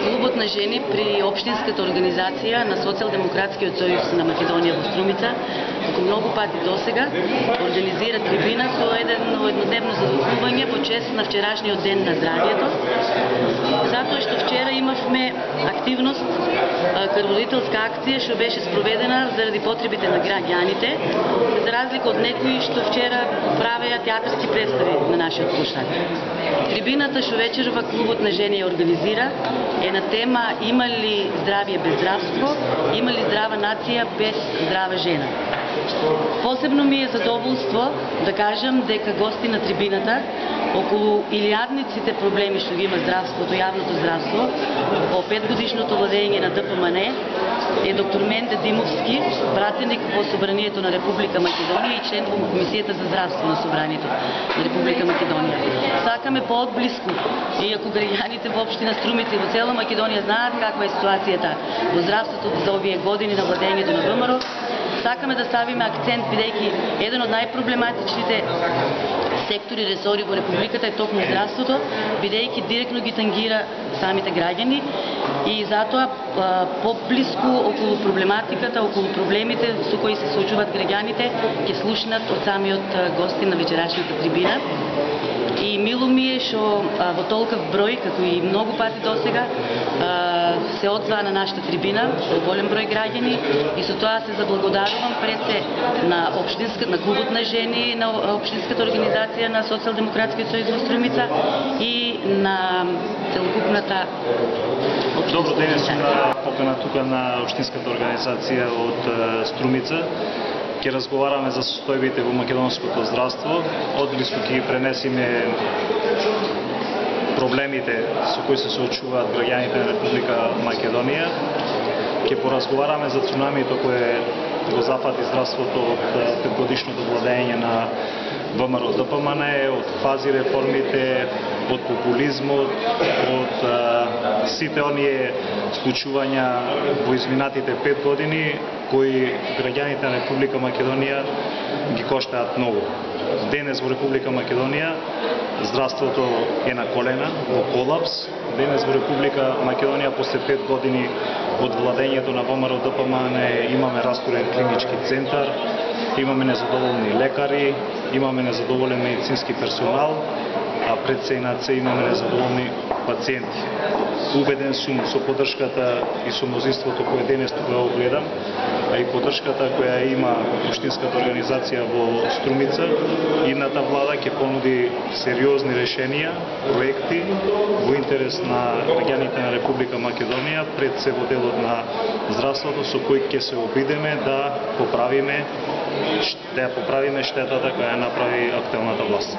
Клубот на жени при Општинската организација на Социјалдемократскиот сојуз на Македонија во Струмица, како многу пати досега, организира трибина со еднодневно задухнување во чест на вчерашниот ден на здравјето, затоа што вчера имавме активност, крводителска акција што беше спроведена заради потребите на граѓаните, за разлика од некои што вчера правеа театарски представи на нашиот площад. Трибината што вечерва Клубот на жени ја организира е на тема има ли здравје без здравство, има ли здрава нација без здрава жена. Посебно ми е задоволство да кажам дека гости на трибината околу илјадниците проблеми што ги има здравството, јавното здравство, по 5-годишното владење на ДПМН е доктор Менде Димовски, пратеник во Собранието на Република Македонија и член во Комисијата за здравство на Собранието на Република Македонија. Сакаме поотблиску, иако граѓаните во општина Струмица и во цела Македонија знаат каква е ситуацијата во здравството за овие години на владењето на ВМРО, сакаме да ставиме акцент, бидејќи еден од најпроблематичните сектори, ресори во Републиката е токму здравството, бидејќи директно ги тангира самите граѓани и затоа поблиску околу проблематиката, околу проблемите со кои се соочуваат граѓаните, ќе слушнат од самиот гости на вечерашната трибина. И мило ми е што во толков број, како и многу пати досега, се одзваа на нашата трибина голем број граѓани и со тоа се заблагодарувам пред се на Клубот на жени, на Општинската организација на Социјалдемократскиот сојуз во Струмица и на целокупната општинска. Добро денес сум покана тука на Општинската организација од Струмица. Ќе разговараме за состојбите во македонското здравство, одблиску ќе ги пренесиме проблемите со кои се соочуваат граѓаните на Република Македонија. Ќе поразговараме за цунамито кое го запати здравството од 5-годишното владење на ВМРО ДПМН, од фази реформите, од популизмот, од сите оние случувања во изминатите 5 години кои граѓаните на Република Македонија ги коштаат многу. Денес во Република Македонија здравството е на колена, во колапс. Денес во Република Македонија после 5 години од владењето на ВМРО ДПМН имаме растурен клинички центар, имаме незадоволни лекари, имаме незадоволен медицински персонал, а пред се и над се имаме незадоволни пациенти. Убеден сум со поддршката и со мнозинството кое денес тука го гледам, а и поддршката која има Општинската организација во Струмица, идната влада ќе понуди сериозни решенија, проекти во интерес на граѓаните на Република Македонија, пред се во делот на здравството со кој ќе се обидеме да поправиме штетата која направи актуелната власт.